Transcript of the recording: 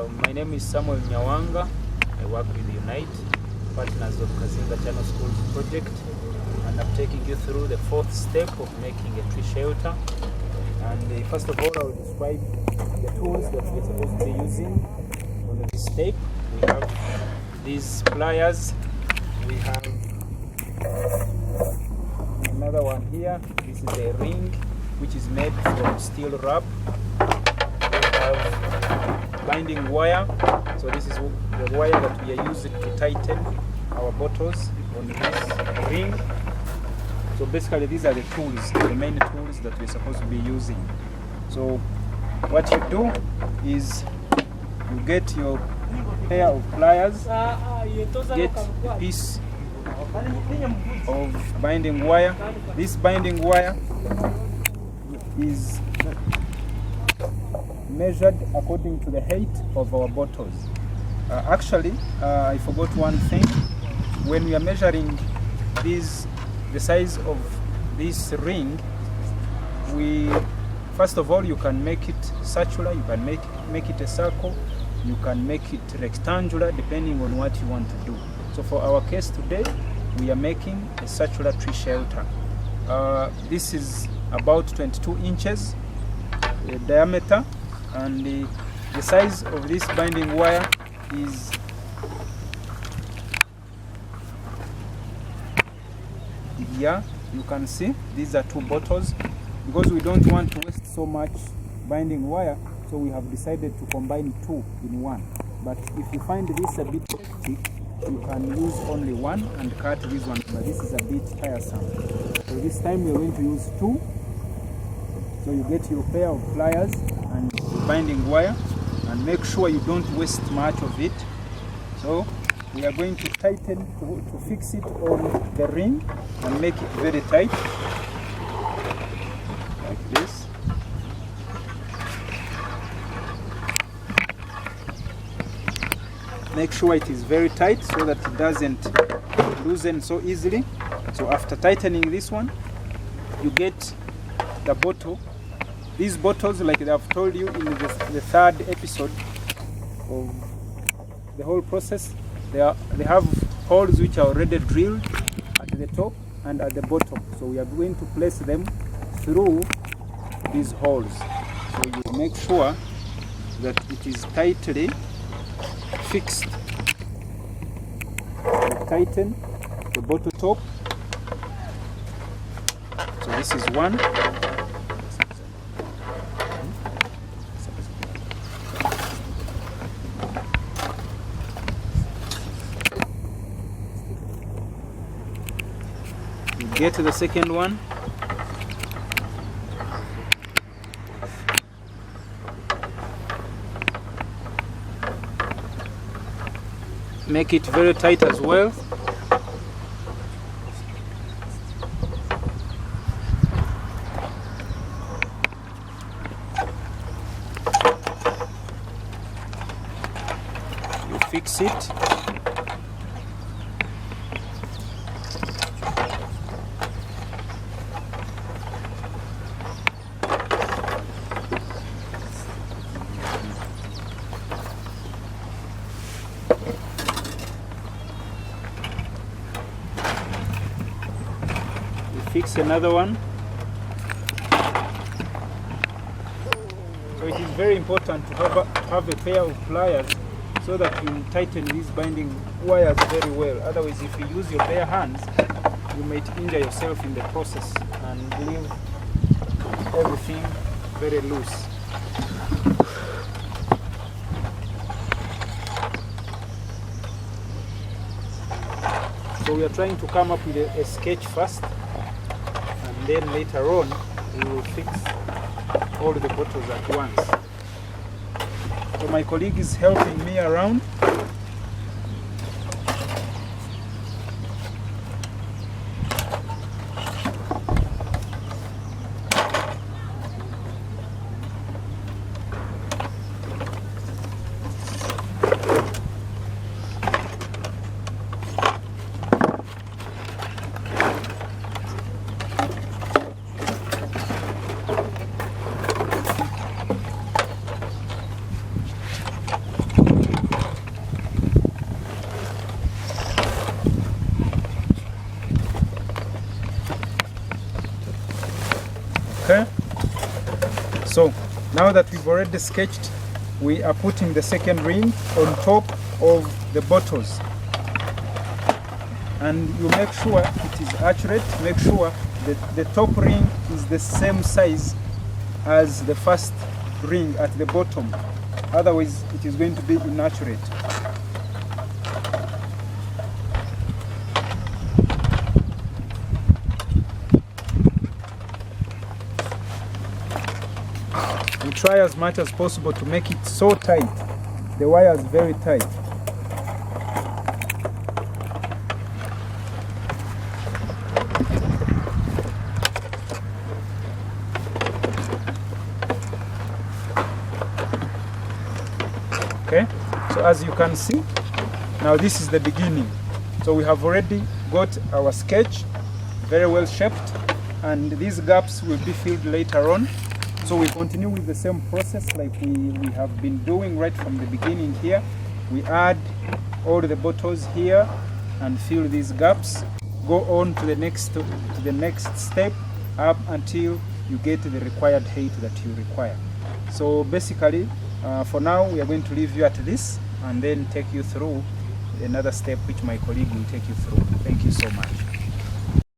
My name is Samuel Nyawanga. I work with Unite, partners of Kazinga Channel Schools project, and I'm taking you through the fourth step of making a tree shelter. And first of all, I will describe the tools that we're supposed to be using on this step. We have these pliers. We have another one here. This is a ring which is made from steel wrap. We have binding wire. So this is the wire that we are using to tighten our bottles on this ring. So basically these are the tools, the main tools that we're supposed to be using. So what you do is you get your pair of pliers, get a piece of binding wire. This binding wire is measured according to the height of our bottles. Actually, I forgot one thing. When we are measuring the size of this ring, first of all, you can make it circular, you can make it a circle, you can make it rectangular, depending on what you want to do. So for our case today, we are making a circular tree shelter. This is about 22 inches diameter, and the size of this binding wire is here. You can see these are two bottles. Because we don't want to waste so much binding wire, so we have decided to combine two in one. But if you find this a bit thick, you can use only one and cut this one, but this is a bit tiresome. So this time we are going to use two. So you get your pair of pliers and binding wire, and make sure you don't waste much of it. So we are going to tighten to fix it on the ring and make it very tight, like this. Make sure it is very tight so that it doesn't loosen so easily. So after tightening this one, you get the bottle. These bottles, like I've told you in the third episode of the whole process, they have holes which are already drilled at the top and at the bottom. So we are going to place them through these holes. So you make sure that it is tightly fixed. You tighten the bottle top. So this is one. Get to the second one. Make it very tight as well. You fix it. Fix another one. So it is very important to have a pair of pliers so that you tighten these binding wires very well. Otherwise, if you use your bare hands, you might injure yourself in the process and leave everything very loose. So we are trying to come up with a sketch first, and then later on we will fix all the bottles at once. So my colleague is helping me around. So now that we've already sketched, we are putting the second ring on top of the bottles, and you make sure it is accurate. Make sure that the top ring is the same size as the first ring at the bottom, otherwise it is going to be inaccurate. We try as much as possible to make it so tight. The wire is very tight. Okay, so as you can see, now this is the beginning. So we have already got our sketch very well shaped, and these gaps will be filled later on. So we continue with the same process like we have been doing right from the beginning here. We add all the bottles here and fill these gaps. Go on to the next step up until you get the required height that you require. So basically, for now we are going to leave you at this and then take you through another step which my colleague will take you through. Thank you so much.